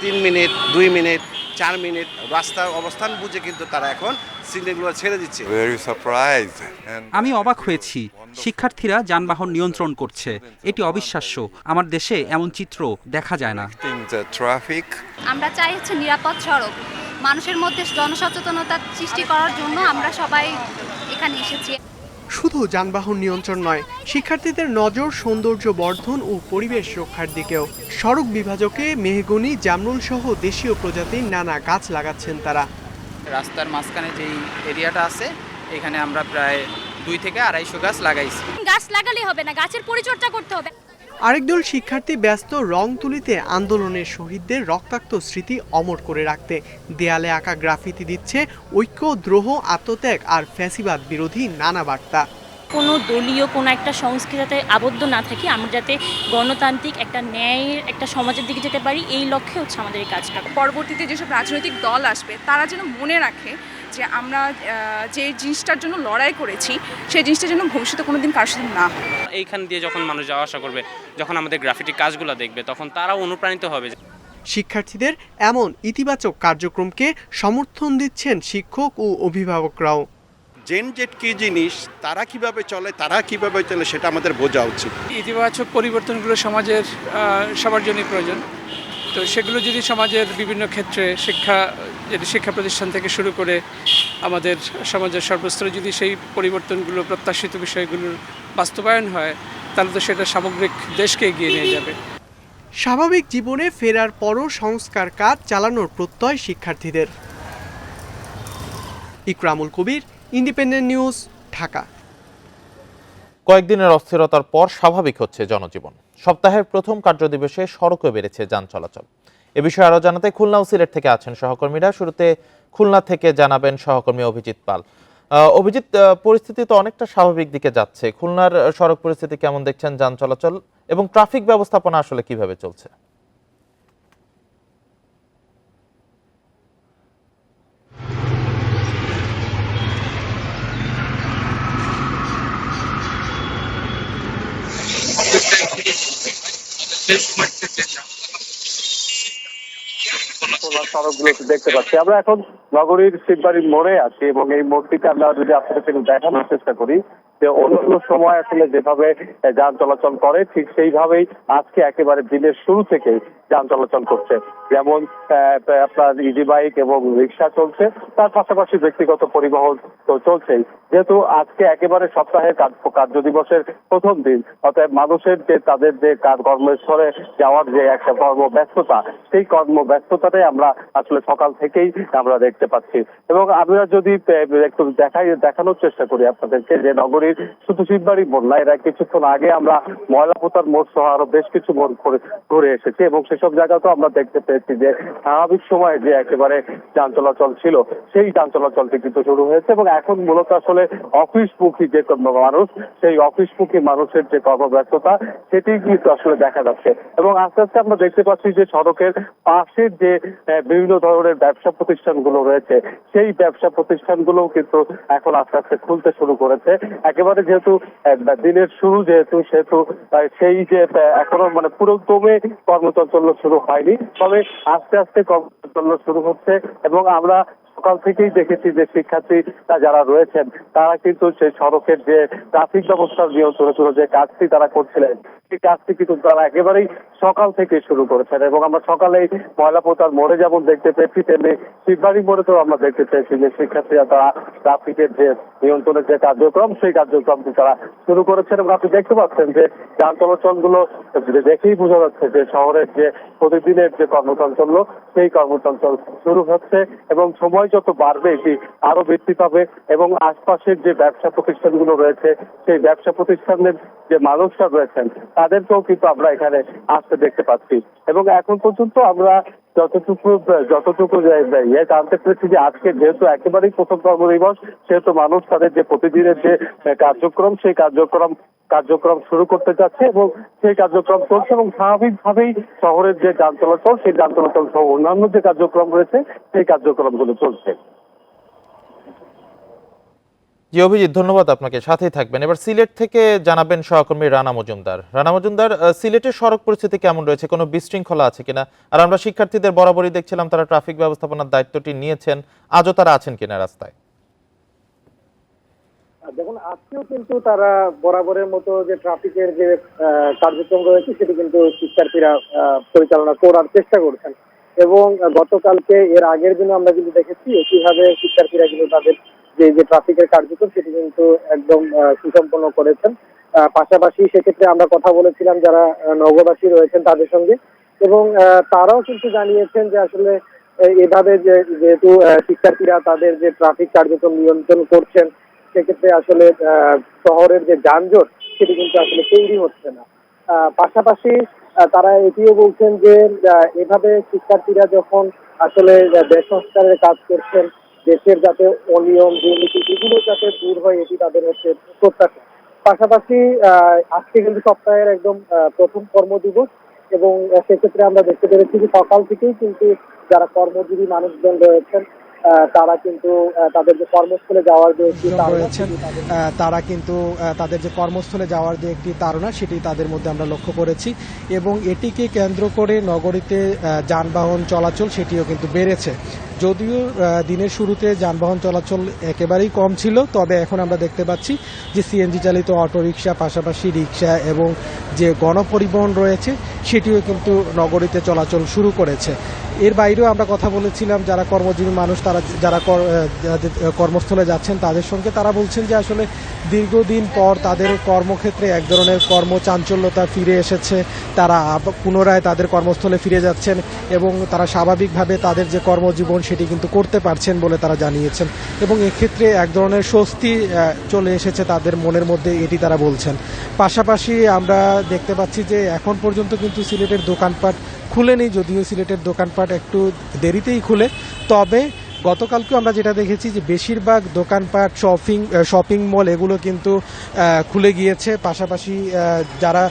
3 মিনিট, 2 মিনিট, 4 মিনিট রাস্তার অবস্থান বুঝে কিন্তু তারা এখন সিগন্যালগুলো ছেড়ে দিচ্ছে। আমি অবাক হয়েছি, শিক্ষার্থীরা যানবাহন নিয়ন্ত্রণ করছে। এটি অবিশ্বাস্য। আমার দেশে এমন চিত্র দেখা যায় না। আমরা চাই হচ্ছে নিরাপদ সড়ক। মানুষের মধ্যে জনসচেতনতা সৃষ্টি করার জন্য আমরা সবাই এখানে এসেছি। শুধু যানবাহন নিয়ন্ত্রণ নয়, শিক্ষার্থীদের নজর সৌন্দর্য বর্ধন ও পরিবেশ রক্ষার দিকেও। সড়ক বিভাজকে মেহগনি, জামরুল সহ দেশীয় প্রজাতির নানা গাছ লাগাচ্ছেন তারা। রাস্তার মাঝখানে যেই এরিয়াটা আছে এখানে আমরা প্রায় 2 থেকে 250 গাছ লাগাইছি। গাছ লাগালে হবে না, গাছের পরিচর্যা করতে হবে। আরেক দল শিক্ষার্থী ব্যস্ত রং তুলিতে আন্দোলনের শহীদদের রক্তাক্ত স্মৃতি অমর করে রাখতে। দেয়ালে আঁকা গ্রাফিতি দিচ্ছে ঐক্য, দ্রোহ, আত্মত্যাগ আর ফ্যাসিবাদ বিরোধী নানা বার্তা। কোনো দলীয় কোনো একটা সংস্কৃতিতে আবদ্ধ না থাকি, আমরা যাতে গণতান্ত্রিক একটা ন্যায়ের একটা সমাজের দিকে যেতে পারি, এই লক্ষ্যে হচ্ছে আমাদের এই কাজটা। পরবর্তীতে যেসব রাজনৈতিক দল আসবে তারা যেন মনে রাখে যে আমরা যে জিনিসটার জন্য লড়াই করেছি সেই জিনিসটা যেন ভবিষ্যতে কোনোদিন কারোর সাথে না হয়। এইখান দিয়ে যখন মানুষ যাওয়া আসা করবে, যখন আমাদের গ্রাফিটি কাজগুলো দেখবে, তখন তারাও অনুপ্রাণিত হবে। শিক্ষার্থীদের এমন ইতিবাচক কার্যক্রমকে সমর্থন দিচ্ছেন শিক্ষক ও অভিভাবকরাও। জেন জেট কি জিনিস, তারা কিভাবে চলে সেটা আমাদের বোঝা উচিত। ইতিবাচক পরিবর্তনগুলো সমাজের সবার জন্যই প্রয়োজন। তো সেগুলো যদি সমাজের বিভিন্ন ক্ষেত্রে শিক্ষা প্রতিষ্ঠান থেকে শুরু করে আমাদের সমাজের সর্বস্তরে যদি সেই পরিবর্তনগুলো, প্রত্যাশিত বিষয়গুলোর বাস্তবায়ন হয়, তাহলে তো সেটা সামগ্রিক দেশকে এগিয়ে নিয়ে যাবে। স্বাভাবিক জীবনে ফেরার পরও সংস্কার কাজ চালানোর প্রত্যয় শিক্ষার্থীদের। ইকরামুল কবির, ইন্ডিপেন্ডেন্ট নিউজ, ঢাকা। কয়েকদিনের অস্থিরতার পর স্বাভাবিক হচ্ছে জনজীবন। সপ্তাহের প্রথম কার্যদিবসে সড়কে বেড়েছে যান চলাচল। এ বিষয়ে আরো জানাতে খুলনা ও সিলেট থেকে আছেন সহকর্মীরা। শুরুতে খুলনা থেকে জানাবেন সহকর্মী অভিজিৎ পাল। অভিজিৎ, পরিস্থিতি তো অনেকটা স্বাভাবিক দিকে যাচ্ছে। খুলনার সড়ক পরিস্থিতি কেমন দেখছেন, যান চলাচল এবং ট্রাফিক ব্যবস্থাপনা আসলে কিভাবে চলছে? সড়কগুলোতে দেখতে পাচ্ছি আমরা এখন নগরীর শিববাড়ির মোড়ে আছি এবং এই মোড়টিতে আমরা যদি আপনাদেরকে দেখানোর চেষ্টা করি যে অন্য সময় আসলে যেভাবে যান চলাচল করে ঠিক সেইভাবেই আজকে একেবারে দিনের শুরু থেকে যান চলাচল করছে। যেমন আপনার ইজি বাইক এবং রিক্সা চলছে, তার পাশাপাশি ব্যক্তিগত পরিবহন তো চলছেই। যেহেতু আজকে একেবারে সপ্তাহের কার্যদিবসের প্রথম দিন, অতএব মানুষের যে তাদের যে কর্মস্থলে যাওয়ার যে একটা কর্মব্যস্ততা, সেই কর্মব্যস্ততাটাই আমরা আসলে সকাল থেকেই আমরা দেখতে পাচ্ছি। এবং আমরা যদি একটু দেখানোর চেষ্টা করি আপনাদেরকে যে নগরীর শুধু শিববাড়ি মোড় না, এরা কিছুক্ষণ আগে আমরা ময়লাপোতার মোড় সহ আরো বেশ কিছু মোড় ঘুরে এসেছি এবং সেসব জায়গাতেও আমরা দেখতে পেয়েছি যে স্বাভাবিক সময়ে যে একেবারে যান চলাচল ছিল সেই যান চলাচলটি কিন্তু শুরু হয়েছে। এবং এখন মূলত আসলে অফিসমুখী যে মানুষ, সেই অফিসমুখী মানুষের যে কর্মব্যস্ততা সেটি কিন্তু আসলে দেখা যাচ্ছে। এবং আস্তে আস্তে আমরা দেখতে পাচ্ছি যে সড়কের পাশের যে বিভিন্ন ধরনের ব্যবসা প্রতিষ্ঠানগুলো রয়েছে সেই ব্যবসা প্রতিষ্ঠানগুলোও কিন্তু এখন আস্তে আস্তে খুলতে শুরু করেছে। একেবারে যেহেতু দিনের শুরু সেহেতু সেই যে এখনো পুরো দমে কর্মচঞ্চল্য শুরু হয়নি, তবে আস্তে আস্তে কর্মচঞ্চল্য শুরু হচ্ছে। এবং আমরা সকাল থেকেই দেখেছি যে শিক্ষার্থীরা যারা রয়েছেন তারা কিন্তু সেই সড়কের যে ট্রাফিক ব্যবস্থার নিয়ন্ত্রণের জন্য যে কাজটি তারা করছিলেন সেই কাজটি কিন্তু তারা একেবারেই সকাল থেকে শুরু করেছেন। এবং আমরা সকালেই ময়লাপোতার মোড়ে যেমন দেখতে পেয়েছি, তেমনি শিববাড়ি মোড়েতেও আমরা দেখতে পেয়েছি যে শিক্ষার্থীরা তারা ট্রাফিকের যে নিয়ন্ত্রণের যে কার্যক্রম সেই কার্যক্রমটি তারা শুরু করেছেন। এবং আপনি দেখতে পাচ্ছেন যে যান চলাচল গুলো দেখেই বোঝা যাচ্ছে যে শহরের যে প্রতিদিনের যে কর্মচঞ্চল্য সেই কর্মচঞ্চল শুরু হচ্ছে এবং সময় যত বাড়বে এটি আরো বৃদ্ধি পাবে। এবং আশপাশের যে ব্যবসা প্রতিষ্ঠানগুলো রয়েছে সেই ব্যবসা প্রতিষ্ঠানের যে মানুষরা রয়েছেন তাদেরকেও কিন্তু আমরা এখানে আসতে দেখতে পাচ্ছি। এবং এখন পর্যন্ত আমরা যতটুকু জানতে পেরেছি যে আজকে যেহেতু একেবারেই প্রথম কর্মদিবস, সেহেতু মানুষ তাদের যে প্রতিদিনের যে কার্যক্রম সেই কার্যক্রম শুরু করতে যাচ্ছে এবং সেই কার্যক্রম চলছে এবং স্বাভাবিকভাবেই শহরের যে যান চলাচল সেই যান চলাচল সহ অন্যান্য যে কার্যক্রম রয়েছে সেই কার্যক্রমগুলো চলছে। জি অভিজিৎ, ধন্যবাদ আপনাকে, সাথেই থাকবেন। এবার সিলেট থেকে জানাবেন সহকর্মী রানা মজুমদার। রানা মজুমদার, সিলেটের সড়ক পরিস্থিতি কেমন রয়েছে, কোনো বিশৃঙ্খলা আছে কিনা? আর আমরা শিক্ষার্থীদের বরাবরই দেখছিলাম তারা ট্রাফিক ব্যবস্থাপনার দায়িত্বটি নিয়েছেন, আজও তারা আছেন কিনা রাস্তায়? দেখুন, আজকেও কিন্তু তারা বরাবরের মতো যে ট্রাফিকের যে কার্যক্রম রয়েছে সেটি কিন্তু শিক্ষার্থীরা পরিচালনা করার চেষ্টা করছেন এবং গতকালকে এর আগের দিনে আমরা কিন্তু দেখেছি একইভাবে শিক্ষার্থীরা কিন্তু তাদের যে ট্রাফিকের কার্যক্রম সেটি কিন্তু একদম সুসম্পন্ন করেছেন। পাশাপাশি সেক্ষেত্রে আমরা কথা বলেছিলাম যারা নগরবাসী রয়েছেন তাদের সঙ্গে এবং তারাও কিন্তু জানিয়েছেন যে আসলে এভাবে যেহেতু শিক্ষার্থীরা তাদের যে ট্রাফিক কার্যক্রম নিয়ন্ত্রণ করছেন সেক্ষেত্রে আসলে শহরের যে যানজট সেটি কিন্তু আসলে তৈরি হচ্ছে না। পাশাপাশি তারা এটিও বলছেন যে এভাবে শিক্ষার্থীরা যখন আসলে দেশ সংস্কারের কাজ করছেন, দেশের যাতে অনিয়ম দুর্নীতি এগুলো যাতে দূর হয় এটি তাদের হচ্ছে প্রত্যাশা। পাশাপাশি আজকে কিন্তু সপ্তাহের একদম প্রথম কর্মদিবস এবং সেক্ষেত্রে আমরা দেখতে পেরেছি যে সকাল থেকেই কিন্তু যারা কর্মজীবী মানুষজন রয়েছেন তারা কিন্তু তাদের যে কর্মস্থলে যাওয়ার যে একটি তাড়না সেটি তাদের মধ্যে আমরা লক্ষ্য করেছি এবং এটিকে কেন্দ্র করে নগরীতে যানবাহন চলাচল সেটিও কিন্তু বেড়েছে। যদিও দিনের শুরুতে যানবাহন চলাচল একেবারেই কম ছিল, তবে এখন আমরা দেখতে পাচ্ছি যে সিএনজি চালিত অটোরিকশা, পাশাপাশি রিকশা এবং যে গণপরিবহন রয়েছে সেটিও কিন্তু নগরীতে চলাচল শুরু করেছে। এর বাইরেও আমরা কথা বলেছিলাম যারা কর্মজীবী মানুষ, তারা যারা কর্মস্থলে যাচ্ছেন তাদের সঙ্গে, তারা বলছেন যে আসলে দীর্ঘদিন পর তাদের কর্মক্ষেত্রে এক ধরনের কর্মচাঞ্চল্যতা ফিরে এসেছে, তারা পুনরায় তাদের কর্মস্থলে ফিরে যাচ্ছেন এবং তারা স্বাভাবিকভাবে তাদের যে কর্মজীবন সেটি কিন্তু করতে পারছেন বলে তারা জানিয়েছেন এবং এক্ষেত্রে এক ধরনের স্বস্তি চলে এসেছে তাদের মনের মধ্যে, এটি তারা বলছেন। পাশাপাশি আমরা দেখতে পাচ্ছি যে এখন পর্যন্ত কিন্তু সিলেটের দোকানপাট খুলেনি, যদিও সিলেটের দোকানপাট একটু দেরিতেই খুলে, তবে গতকালকেও আমরা যেটা দেখেছি যে বেশিরভাগ দোকানপাট, শপিং মল এগুলো কিন্তু খুলে গিয়েছে। পাশাপাশি যারা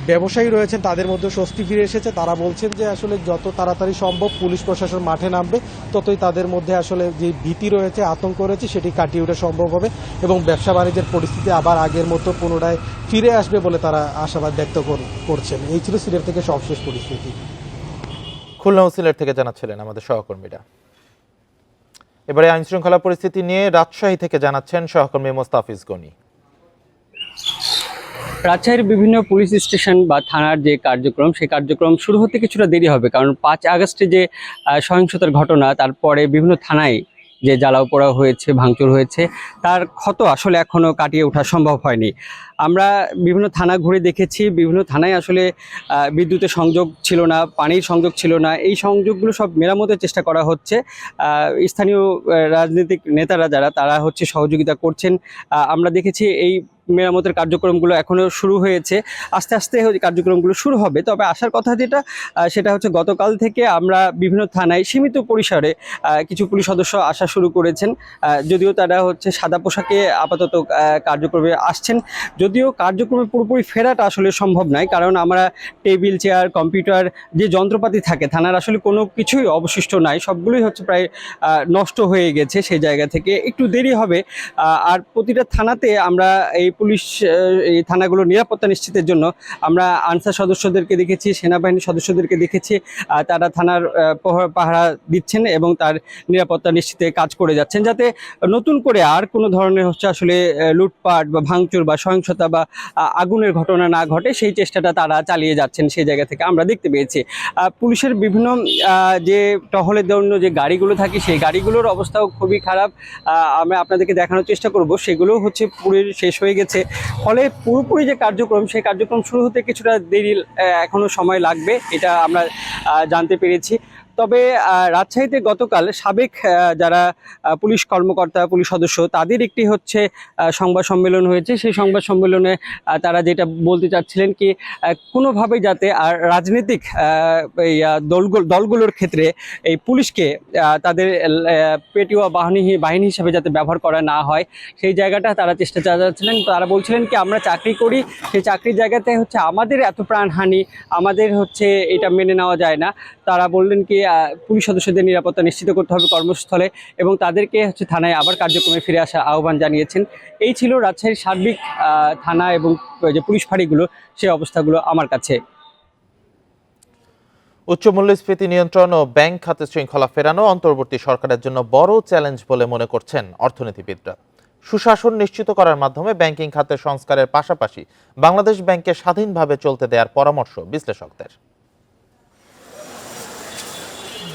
ব্যবসায়ী রয়েছেন তাদের মধ্যে স্বস্তি ফিরে এসেছে। তারা বলছেন যে আসলে যত তাড়াতাড়ি সম্ভব পুলিশ প্রশাসন মাঠে নামবে ততই তাদের মধ্যে আসলে যে ভীতি রয়েছে, আতঙ্ক রয়েছে সেটি কাটিয়ে ওঠা সম্ভব হবে এবং ব্যবসা বাণিজ্যের পরিস্থিতি আবার আগের মতো পুনরায় ফিরে আসবে বলে তারা আশাবাদ ব্যক্ত করছেন। এই ছিল সিলেট থেকে সবশেষ পরিস্থিতি। খুলনা ও সিলেট থেকে জানাচ্ছিলেন আমাদের সহকর্মীরা। এবারে আইন শৃঙ্খলা পরিস্থিতি নিয়ে রাজশাহী থেকে জানাচ্ছেন সহকর্মী মোস্তাফিজ গনি। রাজশাহীর বিভিন্ন পুলিশ স্টেশন বা থানার যে কার্যক্রম সেই কার্যক্রম শুরু হতে কিছুটা দেরি হবে, কারণ 5 আগস্টে যে সহিংসতার ঘটনা, তারপরে বিভিন্ন থানায় যে জ্বালাও পোড়া হয়েছে, ভাঙচুর হয়েছে, তার ক্ষত আসলে এখনো কাটিয়ে ওঠা সম্ভব হয়নি। আমরা বিভিন্ন থানা ঘুরে দেখেছি, বিভিন্ন থানায় আসলে বিদ্যুতের সংযোগ ছিল না, পানির সংযোগ ছিল না। এই সংযোগগুলো সব মেরামতের চেষ্টা করা হচ্ছে। স্থানীয় রাজনৈতিক নেতারা যারা, তারা হচ্ছে সহযোগিতা করছেন। আমরা দেখেছি এই মেরামতের কার্যক্রমগুলো এখনও শুরু হয়েছে, আস্তে আস্তে কার্যক্রমগুলো শুরু হবে। তবে আসার কথা যেটা, সেটা হচ্ছে গতকাল থেকে আমরা বিভিন্ন থানায় সীমিত পরিসরে কিছু পুলিশ সদস্য আসা শুরু করেছেন, যদিও তারা হচ্ছে সাদা পোশাকে আপাতত কার্যক্রমে আসছেন। যদিও কার্যক্রমে পুরোপুরি ফেরাটা আসলে সম্ভব নয়, কারণ আমরা টেবিল, চেয়ার, কম্পিউটার যে যন্ত্রপাতি থাকে থানার আসলে কোনো কিছুই অবশিষ্ট নাই, সবগুলোই হচ্ছে প্রায় নষ্ট হয়ে গেছে। সেই জায়গা থেকে একটু দেরি হবে। আর প্রতিটা থানাতে আমরা এই পুলিশ এই থানাগুলোর নিরাপত্তা নিশ্চিতের জন্য আমরা আনসার সদস্যদেরকে দেখেছি, সেনাবাহিনীর সদস্যদেরকে দেখেছি, তারা থানার পাহারা দিচ্ছেন এবং তার নিরাপত্তা নিশ্চিতে কাজ করে যাচ্ছেন, যাতে নতুন করে আর কোনো ধরনের হচ্ছে আসলে লুটপাট বা ভাঙচুর বা সহিংসতা বা আগুনের ঘটনা না ঘটে, সেই চেষ্টাটা তারা চালিয়ে যাচ্ছেন। সেই জায়গা থেকে আমরা দেখতে পেয়েছি পুলিশের বিভিন্ন যে টহলের জন্য যে গাড়িগুলো থাকে সেই গাড়িগুলোর অবস্থাও খুবই খারাপ। আমরা আপনাদেরকে দেখানোর চেষ্টা করব, সেগুলো হচ্ছে পুরো শেষ হয়ে গেছে। ফলে পুরোপুরি যে কার্যক্রম সেই কার্যক্রম শুরু হতে কিছুটা দেরি এখনো সময় লাগবে, এটা আমরা জানতে পেরেছি। তবে রাজশাহীতে গতকাল সাবেক যারা পুলিশ কর্মকর্তা পুলিশ সদস্য তাদের একটি হচ্ছে সংবাদ সম্মেলন হয়েছে। সেই সংবাদ সম্মেলনে তারা যেটা বলতে চাচ্ছিলেন কি কোনোভাবেই যাতে আর রাজনৈতিক এই দলগুলোর ক্ষেত্রে এই পুলিশকে তাদের পেটিওয়া বাহিনী হিসেবে যাতে ব্যবহার করা না হয় সেই জায়গাটা তারা চেষ্টা চালাচ্ছিলেন। তারা বলছিলেন কি আমরা চাকরি করি, সেই চাকরির জায়গাতে হচ্ছে আমাদের এত প্রাণহানি, আমাদের হচ্ছে এটা মেনে নেওয়া যায় না। তারা বললেন কি পুলিশ সদস্যদের নিরাপত্তা নিশ্চিত করতে হবে কর্মস্থলে এবং তাদেরকে হচ্ছে থানায় আবার কার্যক্রমে ফিরে আসার আহ্বান জানিয়েছেন। এই ছিল রাজশাহীর সার্বিক থানা এবং যে পুলিশ ফাঁড়িগুলো সেই অবস্থাগুলো আমার কাছে। উচ্চ মূল্যস্ফীতি নিয়ন্ত্রণ ও ব্যাংক খাতে শৃঙ্খলা ফেরানো অন্তর্বর্তী সরকারের জন্য বড় চ্যালেঞ্জ বলে মনে করছেন অর্থনীতিবিদরা। সুশাসন নিশ্চিত করার মাধ্যমে ব্যাংকিং খাতের সংস্কারের পাশাপাশি বাংলাদেশ ব্যাংককে স্বাধীনভাবে চলতে দেওয়ার পরামর্শ বিশ্লেষকদের।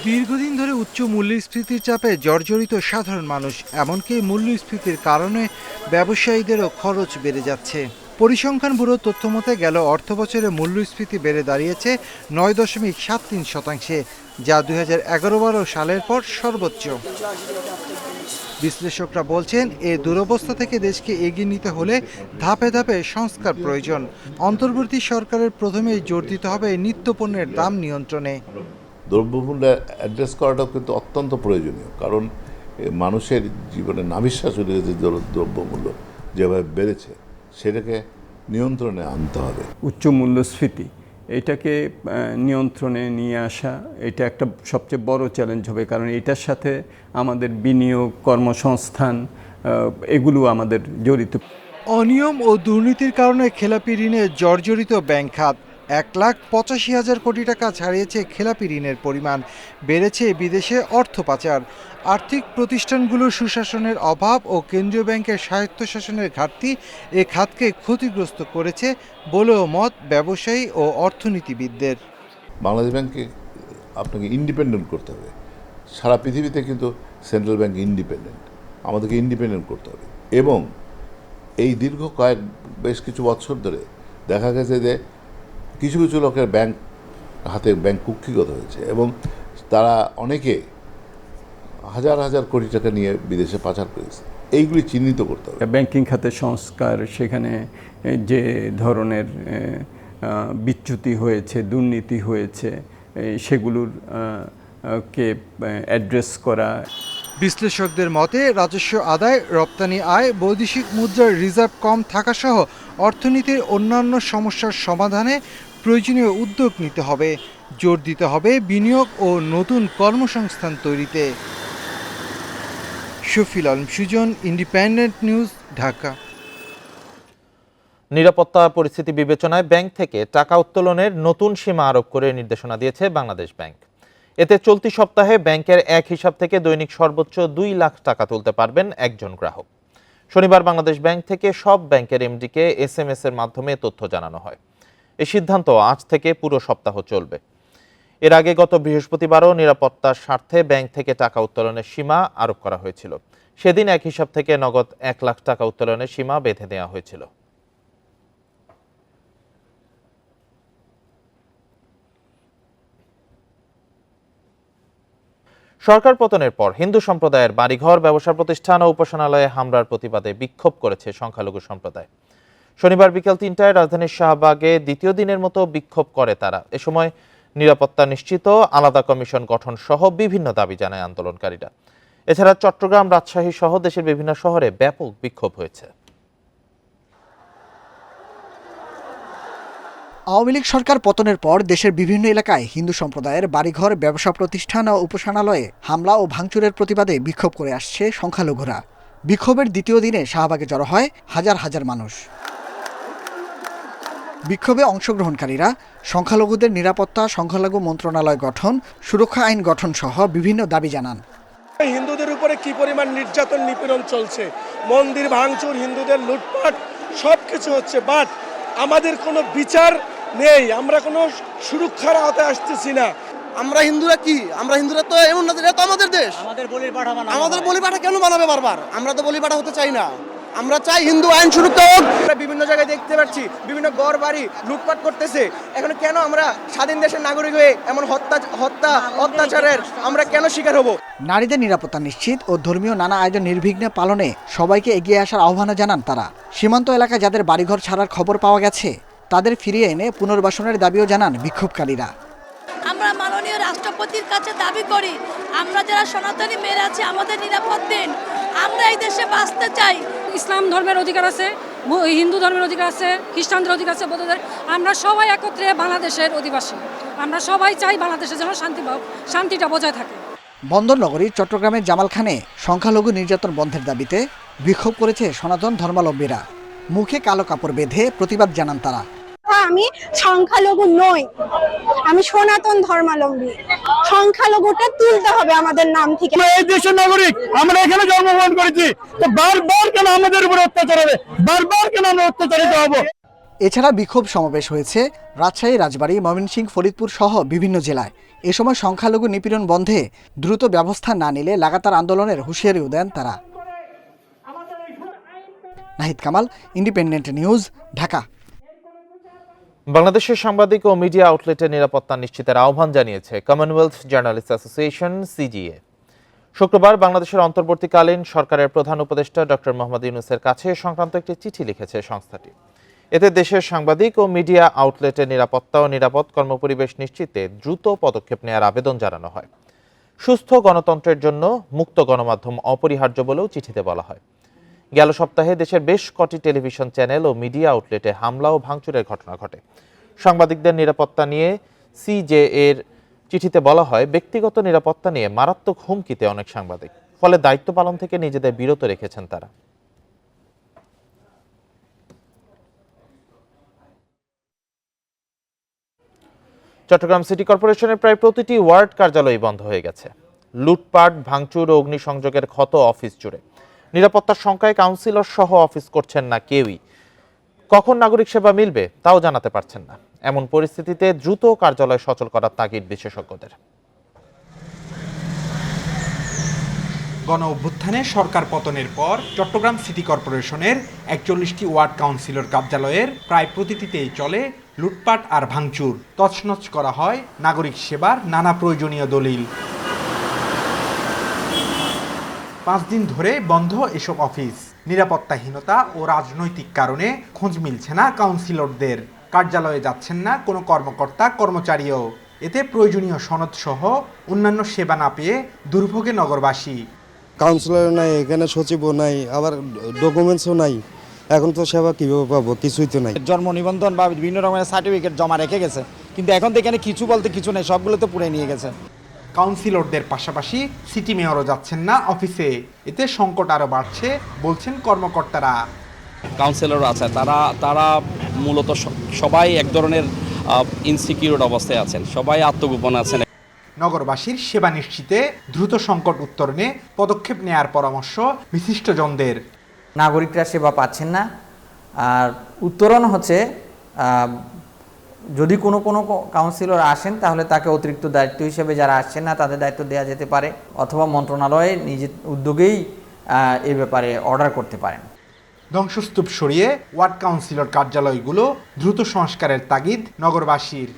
দীর্ঘদিন ধরে উচ্চ মূল্যস্ফীতির চাপে জর্জরিত সাধারণ মানুষ, এমনকি মূল্যস্ফীতির কারণে ব্যবসায়ীদেরও খরচ বেড়ে যাচ্ছে। পরিসংখ্যান ব্যুরোর তথ্য মতে গেল অর্থবছরে মূল্যস্ফীতি বেড়ে দাঁড়িয়েছে 9.73%, যা 2011-12 সালের পর সর্বোচ্চ। বিশ্লেষকরা বলছেন এই দুরবস্থা থেকে দেশকে এগিয়ে নিতে হলে ধাপে ধাপে সংস্কার প্রয়োজন। অন্তর্বর্তী সরকারের প্রথমেই জোর দিতে হবে নিত্যপণ্যের দাম নিয়ন্ত্রণে। দ্রব্যমূল্য অ্যাড্রেস করাটাও কিন্তু অত্যন্ত প্রয়োজনীয়, কারণ মানুষের জীবনে নাভিশ্বাস হয়ে গেছে দ্রব্যমূল্য যেভাবে বেড়েছে, সেটাকে নিয়ন্ত্রণে আনতে হবে। উচ্চ মূল্যস্ফীতি এটাকে নিয়ন্ত্রণে নিয়ে আসা এটা একটা সবচেয়ে বড় চ্যালেঞ্জ হবে, কারণ এটার সাথে আমাদের বিনিয়োগ, কর্মসংস্থান এগুলো আমাদের জড়িত। অনিয়ম ও দুর্নীতির কারণে খেলাপি ঋণে জর্জরিত ব্যাংক খাত। 1,85,000 কোটি টাকা ছাড়িয়েছে খেলাপি ঋণের পরিমাণ, বেড়েছে বিদেশে অর্থ পাচার। আর্থিক প্রতিষ্ঠানগুলোর সুশাসনের অভাব ও কেন্দ্রীয় ব্যাংকের স্বায়ত্তশাসনের ঘাটতি এ খাতকে ক্ষতিগ্রস্ত করেছে বলেও মত ব্যবসায়ী ও অর্থনীতিবিদদের। বাংলাদেশ ব্যাংককে আপনাকে ইন্ডিপেন্ডেন্ট করতে হবে। সারা পৃথিবীতে কিন্তু সেন্ট্রাল ব্যাংক ইন্ডিপেন্ডেন্ট, আমাদেরকে ইন্ডিপেন্ডেন্ট করতে হবে। এবং এই দীর্ঘ বেশ কিছু বছর ধরে দেখা গেছে যে কিছু কিছু লোকের ব্যাংক কুক্ষিগত হয়েছে এবং তারা অনেকে হাজার হাজার কোটি টাকা নিয়ে বিদেশে পাচার করেছে। এইগুলি চিহ্নিত করতে হবে। ব্যাংকিং খাতের সংস্কার, সেখানে যে ধরনের বিচ্যুতি হয়েছে, দুর্নীতি হয়েছে, সেগুলোর কে অ্যাড্রেস করা। বিশ্লেষকদের মতে রাজস্ব আদায়, রপ্তানি আয়, বৈদেশিক মুদ্রার রিজার্ভ কম থাকা সহ অর্থনীতির অন্যান্য সমস্যার সমাধানে প্রয়োজনীয় উদ্যোগ নিতে হবে। জোর দিতে হবে বিনিয়োগ ও নতুন কর্মসংস্থান তৈরিতে। Shafil Alam Sujan, independent news, Dhaka. নিরাপত্তা পরিস্থিতি বিবেচনায় ব্যাংক থেকে টাকা উত্তোলনের নতুন সীমা আরোপ করে নির্দেশনা দিয়েছে বাংলাদেশ ব্যাংক। এতে চলতি সপ্তাহে ব্যাংকের এক হিসাব থেকে দৈনিক সর্বোচ্চ 2 লাখ টাকা তুলতে পারবেন একজন গ্রাহক। শনিবার বাংলাদেশ ব্যাংক থেকে সব ব্যাংকের এমডিকে SMS এর মাধ্যমে তথ্য জানানো হয়। এই সিদ্ধান্ত আজ থেকে পুরো সপ্তাহ চলবে। এর আগে গত বৃহস্পতিবারও নিরাপত্তার স্বার্থে ব্যাংক থেকে টাকা উত্তোলনের সীমা আরোপ করা হয়েছিল। সেদিন এক হিসাব থেকে নগদ 1 লাখ টাকা উত্তোলনের সীমা বেঁধে দেওয়া হয়েছিল। সরকার পতনের পর হিন্দু সম্প্রদায়ের বাড়িঘর, ব্যবসা প্রতিষ্ঠান ও উপাসনালয়ে হামলার প্রতিবাদে বিক্ষোভ করেছে সংখ্যালঘু সম্প্রদায়। শনিবার বিকেল 3টায় রাজধানীর শাহবাগে দ্বিতীয় দিনের মতো বিক্ষোভ করে তারা। এ সময় নিরাপত্তা নিশ্চিত, আলাদা কমিশন গঠন সহ বিভিন্ন দাবি জানায় আন্দোলনকারীরা। এছাড়া চট্টগ্রাম, রাজশাহী সহ দেশের বিভিন্ন শহরে ব্যাপক বিক্ষোভ হয়েছে। আওয়ামী লীগ সরকার পতনের পর দেশের বিভিন্ন এলাকায় হিন্দু সম্প্রদায়ের বাড়িঘর, ব্যবসা প্রতিষ্ঠান ও উপাসনালয়ে হামলা ও ভাঙচুরের প্রতিবাদে বিক্ষোভ করে আসছে সংখ্যালঘুরা। বিক্ষোভের দ্বিতীয় দিনে শাহবাগে জড়ো হয় হাজার হাজার মানুষ। বিক্ষোভে অংশগ্রহণকারীরা সংখ্যালঘুদের নিরাপত্তা, সংখ্যালঘু মন্ত্রণালয় গঠন, সুরক্ষা আইন গঠন সহ বিভিন্ন দাবি জানান। হিন্দুদের উপরে কি পরিমাণ নির্যাতন, নিপীড়ন চলছে, মন্দির ভাঙচুর, হিন্দুদের লুটপাট সবকিছু হচ্ছে, বাট আমাদের কোনো বিচার নেই। আমরা কোনো সুরক্ষার আওতায় আসতেছি না। আমরা হিন্দুরা কি? আমরা হিন্দুরা তো এমন না, এটা তো আমাদের দেশ। আমাদের বলিপাঠা কেন বানাবে বারবার? আমরা তো বলিপাঠা হতে চাই না। আমরা চাই হিন্দু আইন সুরক্ষা হোক। বিভিন্ন জায়গায় দেখতে পাচ্ছি বিভিন্ন ঘর বাড়ি লুটপাট করতেছে। এখন কেন আমরা স্বাধীন দেশের নাগরিক হয়ে এমন অত্যাচারের আমরা কেন শিকার হব? নারীদের নিরাপত্তা নিশ্চিত ও ধর্মীয় নানা আয়োজন নির্বিঘ্নে পালনে সবাইকে এগিয়ে আসার আহ্বান জানান তারা। সীমান্ত এলাকায় যাদের বাড়িঘর ছাড়ার খবর পাওয়া গেছে তাদের ফিরিয়ে এনে পুনর্বাসনের দাবিও জানান বিক্ষোভকারীরা। আমরা মাননীয় রাষ্ট্রপতির কাছে দাবি করি, আমরা যারা সনাতনী মেয়েরা আছি আমাদের নিরাপদ দিন। আমরা এই দেশে বাঁচতে চাই। ইসলাম ধর্মের অধিকার আছে, হিন্দু ধর্মের অধিকার আছে, খ্রিস্টানদের অধিকার আছে, বৌদ্ধদের। আমরা সবাই একত্রে বাংলাদেশের অধিবাসী। আমরা সবাই চাই বাংলাদেশে যেন শান্তিটা বজায় থাকে। বন্দর নগরী চট্টগ্রামের জামালখানে সংখ্যালঘু নির্যাতন বন্ধের দাবিতে বিক্ষোভ করেছে সনাতন ধর্মাবলম্বীরা। মুখে কালো কাপড় বেঁধে প্রতিবাদ জানান তারা। আমি সংখ্যালঘু নই, আমি সনাতন ধর্মাবলম্বী। সংখ্যালঘুটা তুলতে হবে আমাদের নাম থেকে। এই দেশের নাগরিক, আমরা এখানে জন্মগ্রহণ করেছি, তো বারবার কেন আমাদের উপর অত্যাচার হবে? বারবার কেন আমরা অত্যাচারিত হব? এছাড়া বিক্ষোভ সমাবেশ হয়েছে রাজশাহী, রাজবাড়ী, ময়মনসিংহ, ফরিদপুর সহ বিভিন্ন জেলায়। এ সময় সংখ্যালঘু নিপীড়ন বন্ধে দ্রুত ব্যবস্থা না নিলে লাগাতার আন্দোলনের হুঁশিয়ারিও দেন তারা। Nahid Kamal, independent news, Dhaka. বাংলাদেশের সাংবাদিক ও মিডিয়া আউটলেটের নিরাপত্তা নিশ্চিতের আহ্বান জানিয়েছে কমনওয়েলথ জার্নালিস্ট অ্যাসোসিয়েশন সিজিএ। শুক্রবার বাংলাদেশের অন্তর্বর্তীকালীন সরকারের প্রধান উপদেষ্টা ডক্টর মোহাম্মদ ইউনূসের কাছে সংক্রান্ত একটি চিঠি লিখেছে সংস্থাটি। এতে দেশের সাংবাদিক ও মিডিয়া আউটলেটের নিরাপত্তা ও নিরাপদ কর্মপরিবেশ নিশ্চিতে দ্রুত পদক্ষেপ নেওয়ার আবেদন জানানো হয়। সুস্থ গণতন্ত্রের জন্য মুক্ত গণমাধ্যম অপরিহার্য বলেও চিঠিতে বলা হয়। গেল সপ্তাহে দেশের বেশ কটি টেলিভিশন চ্যানেল ও মিডিয়া আউটলেটে হামলা ও ভাঙচুরের ঘটনা ঘটে। সাংবাদিকদের নিরাপত্তা নিয়ে সিজেএর চিঠিতে বলা হয়, ব্যক্তিগত নিরাপত্তা নিয়ে মারাত্মক হুমকিতে অনেক সাংবাদিক, ফলে দায়িত্ব পালন থেকে নিজেদের বিরত রেখেছেন তারা। চট্টগ্রাম সিটি কর্পোরেশনের প্রায় প্রতিটি ওয়ার্ড কার্যালয় বন্ধ হয়ে গেছে। লুটপাট, ভাঙচুর ও অগ্নিসংযোগের ক্ষত অফিস জুড়ে। নিরাপত্তার শঙ্কায় কাউন্সিলর সহ অফিস করছেন না কেউই। কখন নাগরিক সেবা মিলবে তাও জানাতে পারছেন না। এমন পরিস্থিতিতে দ্রুত কার্যালয় সচল করার তাগিদ বিশেষজ্ঞদের। গণ অভ্যুত্থানে সরকার পতনের পর চট্টগ্রাম সিটি কর্পোরেশনের ৪১টি ওয়ার্ড কাউন্সিলর কার্যালয়ের প্রায় প্রতিটিতেই চলে লুটপাট আর ভাঙচুর। তছনছ করা হয় নাগরিক সেবার নানা প্রয়োজনীয় দলিল। ৫ দিন ধরে বন্ধ এসব অফিস। নিরাপত্তাহীনতা ও রাজনৈতিক কারণে খোঁজ মিলছে না কাউন্সিলরদের। কার্যালয়ে যাচ্ছেন না কোনো কর্মকর্তা কর্মচারীও। এতে প্রয়োজনীয় সনদ সহ অন্যান্য সেবা না পেয়ে দুর্ভোগে নগরবাসী। কাউন্সিলর নাই, এখানে সচিবও নাই, আবার ডকুমেন্টসও নাই। এখন তো সেবা কীভাবে পাবো? কিছুই তো নাই। জন্ম নিবন্ধন বা বিভিন্ন রকমের সার্টিফিকেট জমা রেখে গেছে, কিন্তু এখন তো এখানে কিছু বলতে কিছু নেই, সবগুলো তো পুড়ে নিয়ে গেছে। কাউন্সিলরদের পাশাপাশি সিটি মেয়রও যাচ্ছেন না অফিসে। এতে সংকট আরও বাড়ছে বলছেন কর্মকর্তারা। কাউন্সিলর আছে, তারা মূলত সবাই এক ধরনের ইনসিকিউর অবস্থায় আছেন, সবাই আত্মগোপন আছেন। নগরবাসীর সেবা নিশ্চিতে দ্রুত সংকট উত্তরণে পদক্ষেপ নেয়ার পরামর্শ বিশিষ্টজনদের। নাগরিকরা সেবা পাচ্ছেন না, আর উত্তরণ হচ্ছে যদি কোনো কাউন্সিলর আসেন তাহলে তাকে অতিরিক্ত দায়িত্ব হিসেবে যারা আসছেন না তাদের দায়িত্ব দেওয়া যেতে পারে, অথবা মন্ত্রণালয়ে নিজের উদ্যোগেই এই ব্যাপারে অর্ডার করতে পারেন। ধ্বংসস্তূপ সরিয়ে ওয়ার্ড কাউন্সিলর কার্যালয়গুলো দ্রুত সংস্কারের তাগিদ নগরবাসীর।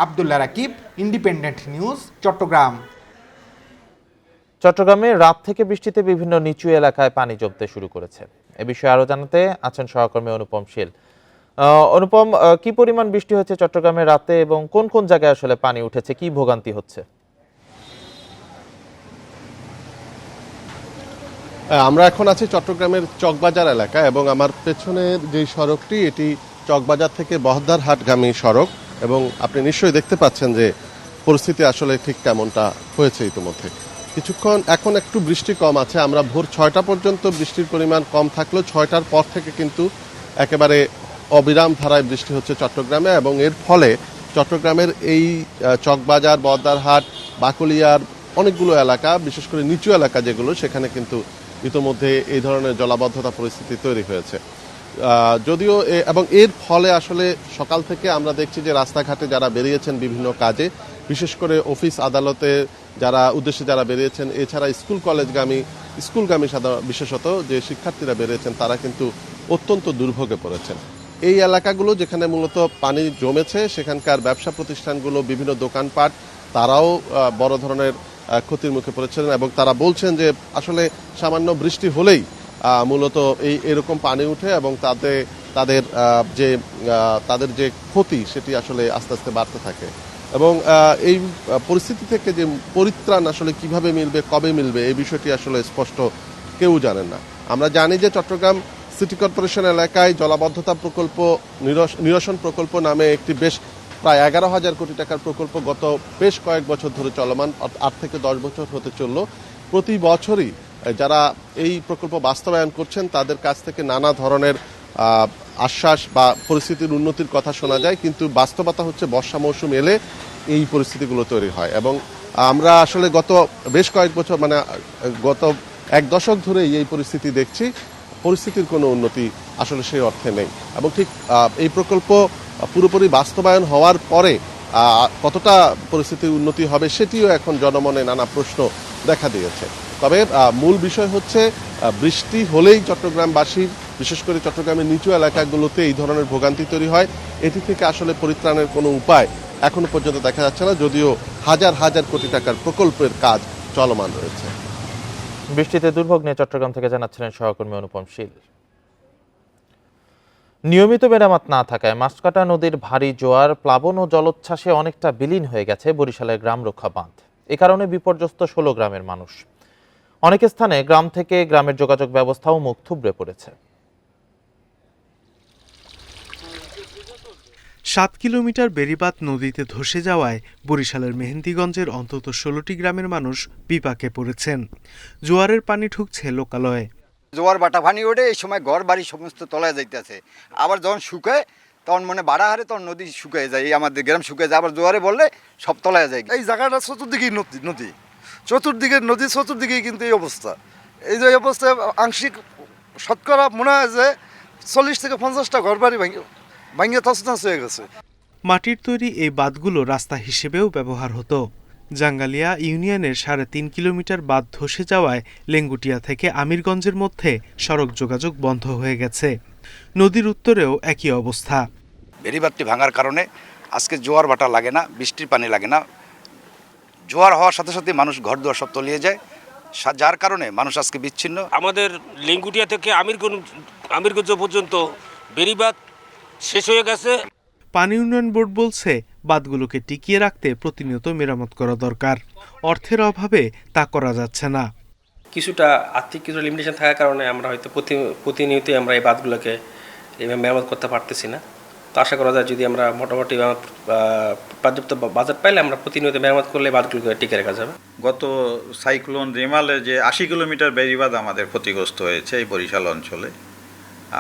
Abdullah Rakib, independent news, Chattogram. চট্টগ্রামে রাত থেকে বৃষ্টিতে বিভিন্ন নিচু এলাকায় পানি জমতে শুরু করেছে। এ বিষয়ে আরো জানাতে আছেন সহকর্মী অনুপম শীল। অনুপম, কি পরিমাণ বৃষ্টি হয়েছে চট্টগ্রামে রাতে এবং কোন কোন জায়গায় আসলে পানি উঠেছে, কি ভোগান্তি হচ্ছে? আমরা এখন আছি চট্টগ্রামের চকবাজার এলাকা এবং আমার পেছনের যে সড়কটি এটি চকবাজার থেকে বহদ্দারহাটগামী সড়ক এবং আপনি নিশ্চয়ই দেখতে পাচ্ছেন যে পরিস্থিতি আসলে ঠিক কেমনটা হয়েছে ইতিমধ্যে। কিছুক্ষণ এখন একটু বৃষ্টি কম আছে। আমরা ভোর ৬টা পর্যন্ত বৃষ্টির পরিমাণ কম থাকলেও ৬টার পর থেকে কিন্তু একেবারে অবিরাম ধারায় বৃষ্টি হচ্ছে চট্টগ্রামে এবং এর ফলে চট্টগ্রামের এই চকবাজার, বহদ্দারহাট, বাকলিয়ার অনেকগুলো এলাকা, বিশেষ করে নিচু এলাকা যেগুলো, সেখানে কিন্তু ইতোমধ্যে এই ধরনের জলাবদ্ধতা পরিস্থিতি তৈরি হয়েছে। যদিও এবং এর ফলে আসলে সকাল থেকে আমরা দেখছি যে রাস্তাঘাটে যারা বেরিয়েছেন বিভিন্ন কাজে, বিশেষ করে অফিস আদালতে উদ্দেশ্যে যারা বেরিয়েছেন, এছাড়া স্কুলগামী বিশেষত যে শিক্ষার্থীরা বেরিয়েছেন তারা কিন্তু অত্যন্ত দুর্ভোগে পড়েছেন। এই এলাকাগুলো যেখানে মূলত পানি জমেছে সেখানকার ব্যবসা প্রতিষ্ঠানগুলো, বিভিন্ন দোকানপাট, তারাও বড় ধরনের ক্ষতির মুখে পড়েছেন এবং তারা বলছেন যে আসলে সামান্য বৃষ্টি হলেই মূলত এরকম পানি উঠে এবং তাদের যে ক্ষতি সেটি আসলে আস্তে আস্তে বাড়তে থাকে এবং এই পরিস্থিতি থেকে যে পরিত্রাণ আসলে কিভাবে মিলবে, কবে মিলবে, এই বিষয়টি আসলে স্পষ্ট কেউ জানেন না। আমরা জানি যে চট্টগ্রাম সিটি কর্পোরেশন এলাকায় জলাবদ্ধতা প্রকল্প, নিরসন প্রকল্প নামে একটি বেশ প্রায় 11,000 কোটি টাকার প্রকল্প গত বেশ কয়েক বছর ধরে চলমান, 8 থেকে 10 বছর হতে চলল। প্রতি বছরই যারা এই প্রকল্প বাস্তবায়ন করছেন তাদের কাছ থেকে নানা ধরনের আশ্বাস বা পরিস্থিতির উন্নতির কথা শোনা যায়, কিন্তু বাস্তবতা হচ্ছে বর্ষা মৌসুম এলে এই পরিস্থিতিগুলো তৈরি হয় এবং আমরা আসলে গত বেশ কয়েক বছর গত 1 দশক ধরে এই পরিস্থিতি দেখছি। পরিস্থিতির কোনো উন্নতি আসলে সেই অর্থে নেই এবং ঠিক এই প্রকল্প পুরোপুরি বাস্তবায়ন হওয়ার পরে কতটা পরিস্থিতির উন্নতি হবে সেটিও এখন জনমনে নানা প্রশ্ন দেখা দিয়েছে। তবে মূল বিষয় হচ্ছে বৃষ্টি হলেই চট্টগ্রামবাসীর, বিশেষ করে চট্টগ্রামের নিচু এলাকাগুলোতে এই ধরনের ভোগান্তি তৈরি হয়। এটি থেকে আসলে পরিত্রাণের কোনো উপায় এখনো পর্যন্ত দেখা যাচ্ছে না, যদিও হাজার হাজার কোটি টাকার প্রকল্পের কাজ চলমান রয়েছে। বৃষ্টিতে দুর্ভোগ নিয়ে চট্টগ্রাম থেকে জানাচ্ছিলেন সহকর্মী অনুপম শীল। নিয়মিত মেরামত না থাকায় মাছকাটা নদীর ভারী জোয়ার, প্লাবন ও জলোচ্ছ্বাসে অনেকটা বিলীন হয়ে গেছে বরিশালের গ্রাম রক্ষা বাঁধ। এ কারণে বিপর্যস্ত 16 গ্রামের মানুষ। অনেক স্থানে গ্রাম থেকে গ্রামের যোগাযোগ ব্যবস্থাও মুখ থুবড়ে পড়েছে। 7 কিলোমিটার বেড়িবাঁধ নদীতে ধসে যাওয়ায় বরিশালের মেহেন্দিগঞ্জের অন্তত 16টি গ্রামের মানুষ বিপাকে পড়েছেন। জোয়ারের পানি ঢুকছে লোকালয়ে। জোয়ার বাটা পানি ওঠে, এই সময় ঘর বাড়ি সমস্ত তলায় যাইতেছে। আবার যখন শুকায় তখন বাড়া হারে তখন নদী শুকিয়ে যায়, এই আমাদের গ্রাম শুকিয়ে যায়। আবার জোয়ারে বললে সব তলায় যায়। এই জায়গাটা চতুর্দিকেই নদী, চতুর্দিকেই কিন্তু এই অবস্থা। এই যে অবস্থায় আংশিক শতকরা মনে হয় যে 40 থেকে 50টা ঘর বাড়ি ভাঙিয়ে তছনছ হয়ে গেছে। মাটির তৈরি এই বাঁধগুলো রাস্তা হিসেবেও ব্যবহার হতো। জাঙ্গালিয়া ইউনিয়নের 3.5 কিলোমিটার বাঁধ ধসে যাওয়ায় লেঙ্গুটিয়া থেকে আমিরগঞ্জের মধ্যে সড়ক যোগাযোগ বন্ধ হয়ে গেছে। নদীর উত্তরেও একই অবস্থা। বেড়িবাঁধটি ভাঙার কারণে আজকে জোয়ার ভাটা লাগে না, বৃষ্টির পানি লাগে না। জোয়ার হওয়ার সাথে সাথে মানুষ ঘর দুয়ার সব তলিয়ে যায়, যার কারণে মানুষ আজকে বিচ্ছিন্ন। আমাদের লেঙ্গুটিয়া থেকে আমিরগঞ্জ পর্যন্ত বেড়িবাঁধ শেষ হয়ে গেছে। পানি উন্নয়ন বোর্ড বলছে বাঁধগুলোকে টিকিয়ে রাখতে প্রতিনিয়ত মেরামত করা দরকার। অর্থের অভাবে তা করা যাচ্ছে না। কিছুটা আর্থিক কিছু লিমিটেশন থাকার কারণে আমরা হয়তো প্রতিনিয়তই আমরা এই বাঁধগুলোকে মেরামত করতে পারতেছি না। তো আশা করা যায় যদি আমরা মোটামুটি পর্যাপ্ত বাজেট পাইলে আমরা প্রতিনিয়ত মেরামত করলে বাঁধগুলোকে টিকে রাখা যাবে। গত সাইক্লোন রেমালে যে 80 কিলোমিটার বেড়িবাঁধ আমাদের ক্ষতিগ্রস্ত হয়েছে এই বরিশাল অঞ্চলে।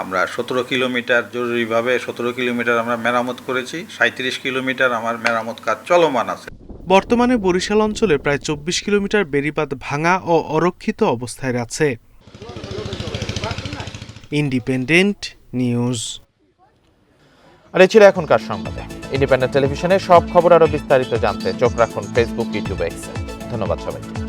আমরা 17 কিলোমিটার জরুরিভাবে 17 কিলোমিটার আমরা মেরামত করেছি, 37 কিলোমিটার আমার মেরামত কাজ চলমান আছে। বর্তমানে বরিশাল অঞ্চলে প্রায় 24 কিলোমিটার বেড়িবাঁধ ভাঙা ও অরক্ষিত অবস্থায় আছে। Independent news. আর এই ছিল এখনকার সংবাদে। ইন্ডিপেন্ডেন্ট টেলিভিশনের সব খবর আরো বিস্তারিত জানতে চোখ রাখুন ফেসবুক, ইউটিউব, এক্সে। ধন্যবাদ সবাইকে।